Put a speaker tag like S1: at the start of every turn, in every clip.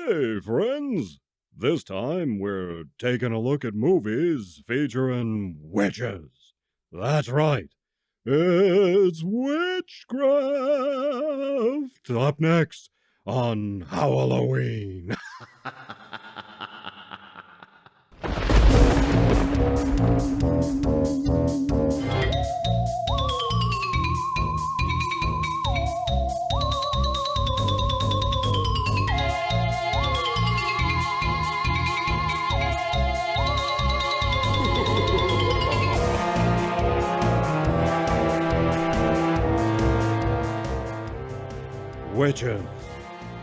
S1: Hey, friends! This time we're taking a look at movies featuring witches. That's right, it's witchcraft! Up next on Howl-O-Ween. Witches.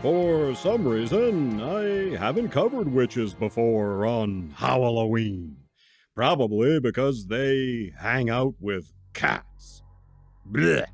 S1: For some reason, I haven't covered witches before on Howl-O-Ween. Probably because they hang out with cats. Blech.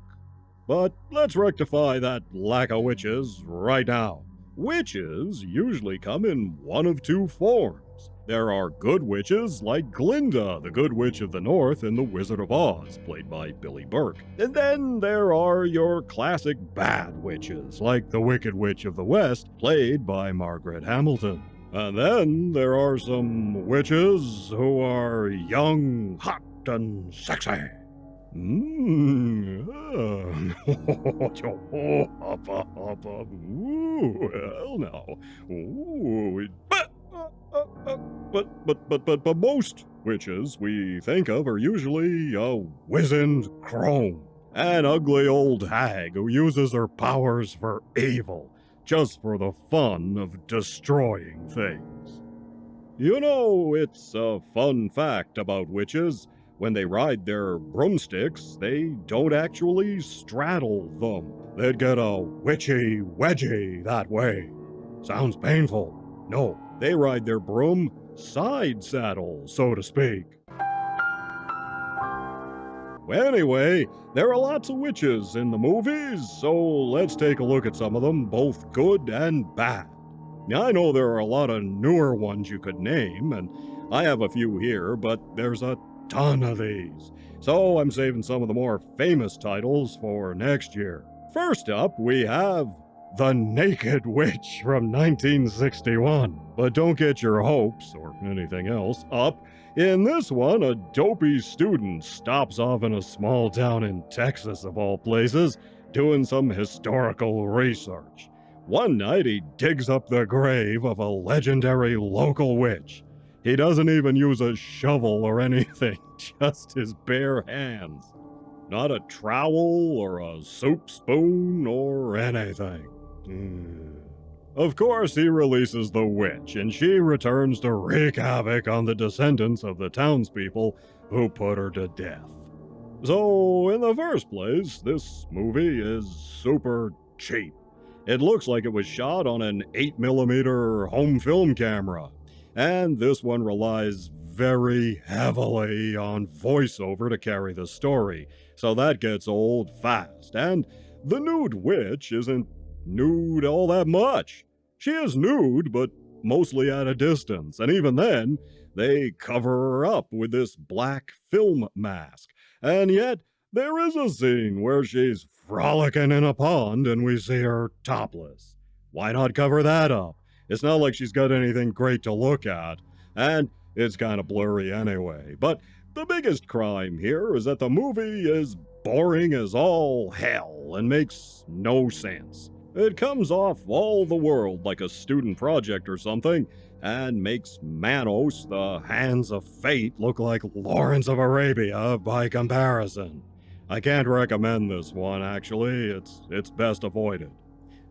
S1: But let's rectify that lack of witches right now. Witches usually come in one of two forms. There are good witches like Glinda, the Good Witch of the North in The Wizard of Oz, played by Billy Burke. And then there are your classic bad witches, like the Wicked Witch of the West, played by Margaret Hamilton. And then there are some witches who are young, hot, and sexy. Ooh, hell no. Ooh, but most witches we think of are usually a wizened crone, an ugly old hag who uses her powers for evil, just for the fun of destroying things. You know, it's a fun fact about witches. When they ride their broomsticks, they don't actually straddle them. They'd get a witchy wedgie that way. Sounds painful. No, they ride their broom side saddle, so to speak. Well, anyway, there are lots of witches in the movies, so let's take a look at some of them, both good and bad. Now, I know there are a lot of newer ones you could name, and I have a few here, but there's a ton of these, so I'm saving some of the more famous titles for next year. First up, we have The Naked Witch from 1961. But don't get your hopes, or anything else, up. In this one, a dopey student stops off in a small town in Texas, of all places, doing some historical research. One night, he digs up the grave of a legendary local witch. He doesn't even use a shovel or anything, just his bare hands. Not a trowel or a soup spoon or anything. Of course, he releases the witch, and she returns to wreak havoc on the descendants of the townspeople who put her to death. So, in the first place, this movie is super cheap. It looks like it was shot on an 8mm home film camera. And this one relies very heavily on voiceover to carry the story, so that gets old fast. And the nude witch isn't nude all that much. She is nude, but mostly at a distance, and even then, they cover her up with this black film mask. And yet, there is a scene where she's frolicking in a pond and we see her topless. Why not cover that up? It's not like she's got anything great to look at, and it's kind of blurry anyway. But the biggest crime here is that the movie is boring as all hell and makes no sense. It comes off all the world like a student project or something, and makes Manos, the Hands of Fate, look like Lawrence of Arabia by comparison. I can't recommend this one, actually. It's best avoided.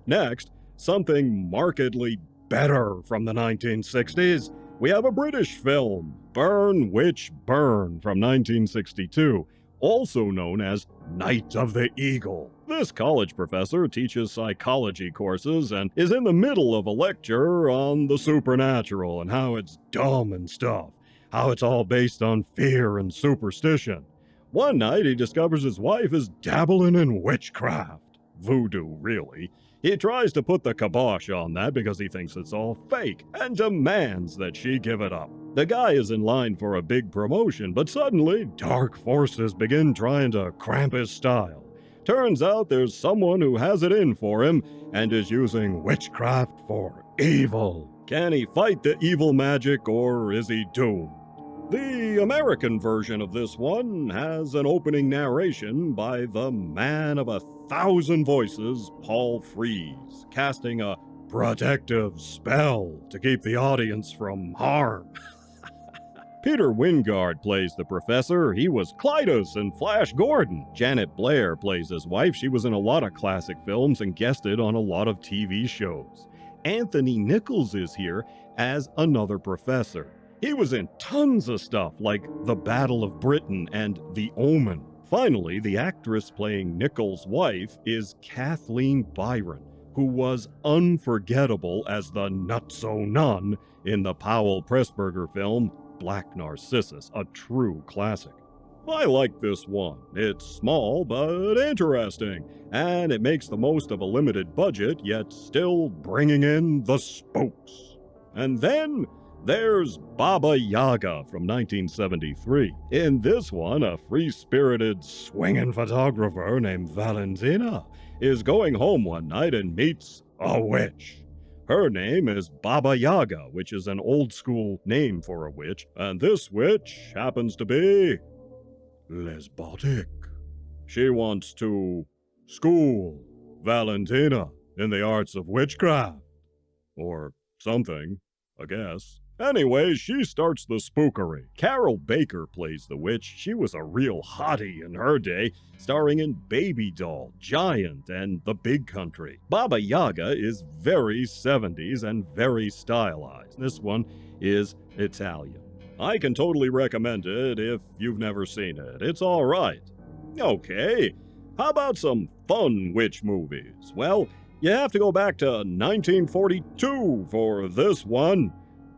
S1: Next, something markedly better from the 1960s, we have a British film, Burn, Witch, Burn, from 1962, also known as Night of the Eagle. This college professor teaches psychology courses and is in the middle of a lecture on the supernatural and how it's dumb and stuff, how it's all based on fear and superstition. One night he discovers his wife is dabbling in witchcraft. Voodoo, really. He tries to put the kibosh on that because he thinks it's all fake and demands that she give it up. The guy is in line for a big promotion, but suddenly dark forces begin trying to cramp his style. Turns out there's someone who has it in for him and is using witchcraft for evil. Can he fight the evil magic, or is he doomed? The American version of this one has an opening narration by the man of 1,000 voices, Paul Frees, casting a protective spell to keep the audience from harm. Peter Wingard plays the professor. He was Clytus in Flash Gordon. Janet Blair plays his wife. She was in a lot of classic films and guested on a lot of TV shows. Anthony Nichols is here as another professor. He was in tons of stuff like The Battle of Britain and The Omen. Finally, the actress playing Nichols' wife is Kathleen Byron, who was unforgettable as the Nutso Nun in the Powell Pressburger film Black Narcissus, a true classic. I like this one. It's small but interesting, and it makes the most of a limited budget, yet still bringing in the spooks. And then there's Baba Yaga from 1973. In this one, a free-spirited, swinging photographer named Valentina is going home one night and meets a witch. Her name is Baba Yaga, which is an old-school name for a witch, and this witch happens to be lesbotic. She wants to school Valentina in the arts of witchcraft. Or something, I guess. Anyway, she starts the spookery. Carol Baker plays the witch. She was a real hottie in her day, starring in Baby Doll, Giant, and The Big Country. Baba Yaga is very 70s and very stylized. This one is Italian. I can totally recommend it if you've never seen it. It's all right. Okay, how about some fun witch movies? Well, you have to go back to 1942 for this one.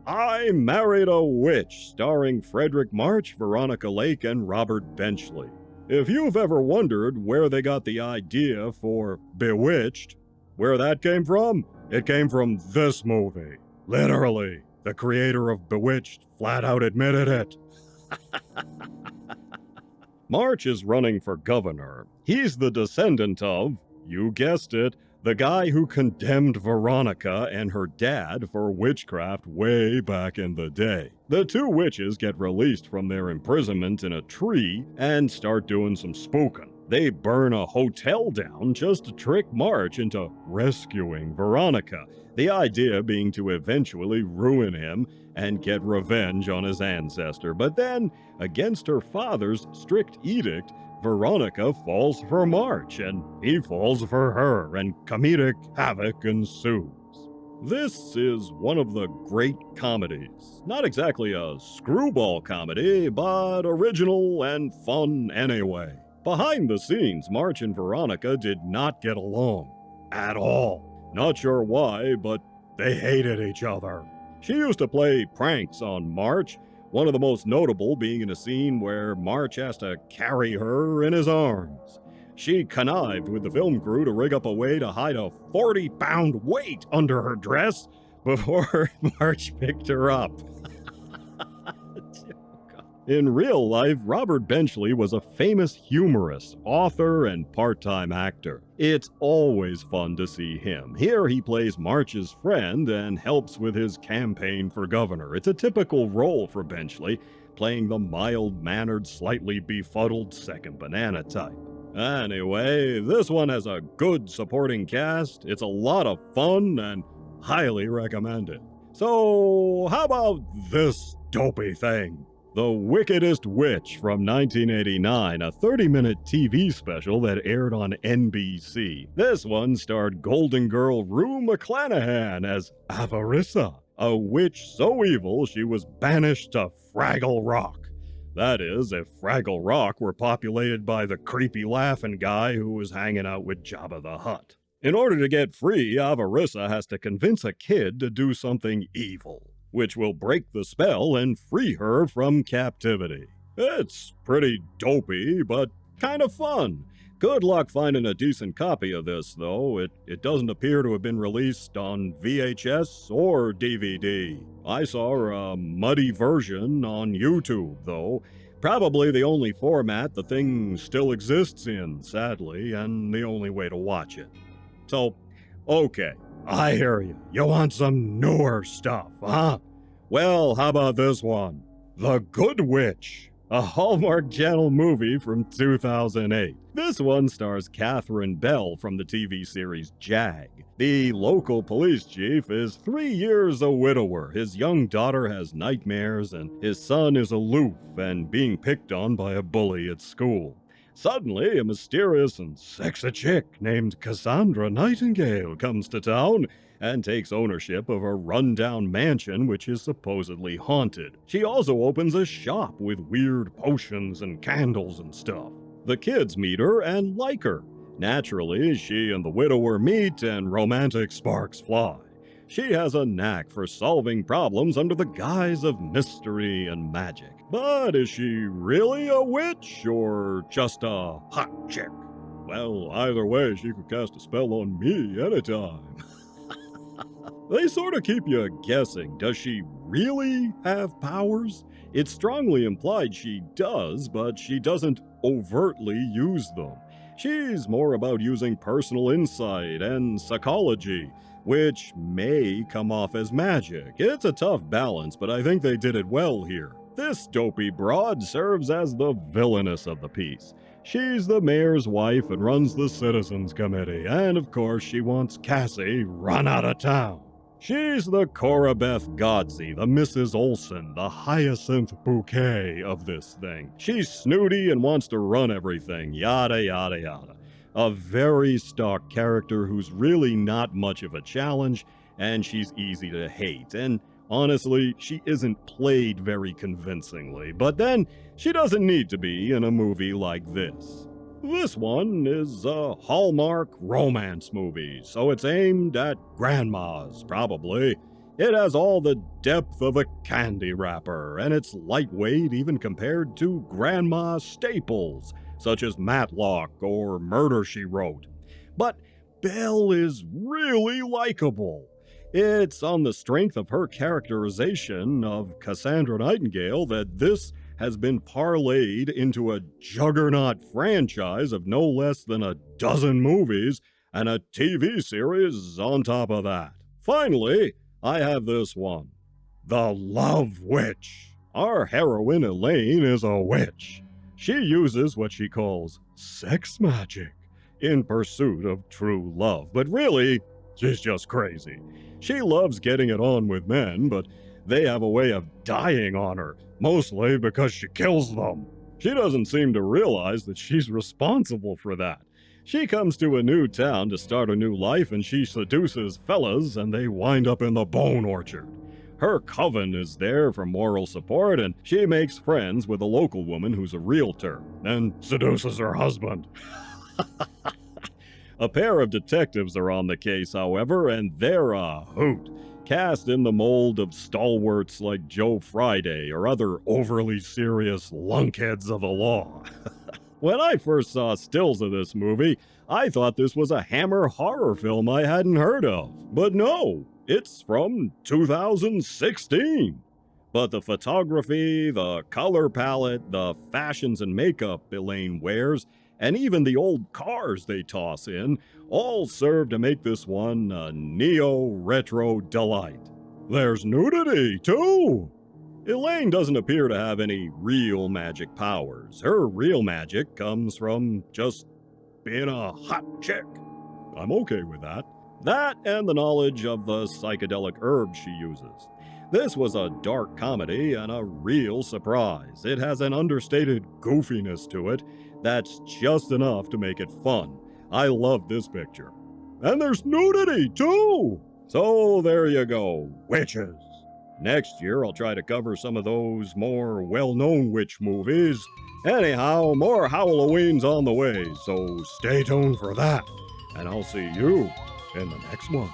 S1: I Married a Witch, starring Frederick March, Veronica Lake, and Robert Benchley. If you've ever wondered where they got the idea for Bewitched, where that came from, it came from this movie. Literally, the creator of Bewitched flat out admitted it. March is running for governor. He's the descendant of, you guessed it, the guy who condemned Veronica and her dad for witchcraft way back in the day. The two witches get released from their imprisonment in a tree and start doing some spooking. They burn a hotel down just to trick March into rescuing Veronica, the idea being to eventually ruin him and get revenge on his ancestor. But then, against her father's strict edict, Veronica falls for March, and he falls for her, and comedic havoc ensues. This is one of the great comedies. Not exactly a screwball comedy, but original and fun anyway. Behind the scenes, March and Veronica did not get along. At all. Not sure why, but they hated each other. She used to play pranks on March, one of the most notable being in a scene where March has to carry her in his arms. She connived with the film crew to rig up a way to hide a 40-pound weight under her dress before March picked her up. In real life, Robert Benchley was a famous humorist, author, and part-time actor. It's always fun to see him. Here he plays March's friend and helps with his campaign for governor. It's a typical role for Benchley, playing the mild-mannered, slightly befuddled second banana type. Anyway, this one has a good supporting cast, it's a lot of fun, and highly recommended. So, how about this dopey thing? The Wickedest Witch from 1989, a 30-minute TV special that aired on NBC. This one starred Golden Girl Rue McClanahan as Avarissa, a witch so evil she was banished to Fraggle Rock. That is, if Fraggle Rock were populated by the creepy laughing guy who was hanging out with Jabba the Hutt. In order to get free, Avarissa has to convince a kid to do something evil, which will break the spell and free her from captivity. It's pretty dopey, but kind of fun. Good luck finding a decent copy of this, though. It doesn't appear to have been released on VHS or DVD. I saw a muddy version on YouTube, though. Probably the only format the thing still exists in, sadly, and the only way to watch it. So, okay. I hear you. You want some newer stuff, huh? Well, how about this one? The Good Witch, a Hallmark Channel movie from 2008. This one stars Catherine Bell from the TV series Jag. The local police chief is 3 years a widower. His young daughter has nightmares, and his son is aloof and being picked on by a bully at school. Suddenly, a mysterious and sexy chick named Cassandra Nightingale comes to town and takes ownership of a rundown mansion which is supposedly haunted. She also opens a shop with weird potions and candles and stuff. The kids meet her and like her. Naturally, she and the widower meet and romantic sparks fly. She has a knack for solving problems under the guise of mystery and magic. But is she really a witch or just a hot chick? Well, either way, she could cast a spell on me anytime. They sort of keep you guessing. Does she really have powers? It's strongly implied she does, but she doesn't overtly use them. She's more about using personal insight and psychology, which may come off as magic. It's a tough balance, but I think they did it well here. This dopey broad serves as the villainess of the piece. She's the mayor's wife and runs the citizens committee, and of course she wants Cassie run out of town. She's the Cora Beth Godsey, the Mrs. Olsen, the hyacinth bouquet of this thing. She's snooty and wants to run everything, yada yada yada. A very stock character who's really not much of a challenge, and she's easy to hate. And honestly, she isn't played very convincingly, but then she doesn't need to be in a movie like this. This one is a Hallmark romance movie, so it's aimed at grandmas, probably. It has all the depth of a candy wrapper, and it's lightweight even compared to grandma staples, such as Matlock or Murder, She Wrote. But Belle is really likable. It's on the strength of her characterization of Cassandra Nightingale that this has been parlayed into a juggernaut franchise of no less than a dozen movies and a TV series on top of that. Finally, I have this one. The Love Witch. Our heroine Elaine is a witch. She uses what she calls sex magic in pursuit of true love, but really, she's just crazy. She loves getting it on with men, but they have a way of dying on her, mostly because she kills them. She doesn't seem to realize that she's responsible for that. She comes to a new town to start a new life, and she seduces fellas, and they wind up in the bone orchard. Her coven is there for moral support, and she makes friends with a local woman who's a realtor, and seduces her husband. A pair of detectives are on the case, however, and they're a hoot. Cast in the mold of stalwarts like Joe Friday or other overly serious lunkheads of the law. When I first saw stills of this movie, I thought this was a Hammer horror film I hadn't heard of. But no, it's from 2016. But the photography, the color palette, the fashions and makeup Elaine wears, and even the old cars they toss in, all serve to make this one a neo-retro delight. There's nudity, too! Elaine doesn't appear to have any real magic powers. Her real magic comes from just being a hot chick. I'm okay with that. That and the knowledge of the psychedelic herbs she uses. This was a dark comedy and a real surprise. It has an understated goofiness to it that's just enough to make it fun. I love this picture. And there's nudity, too! So there you go, witches. Next year, I'll try to cover some of those more well-known witch movies. Anyhow, more Howl-O-Ween's on the way, so stay tuned for that. And I'll see you in the next one.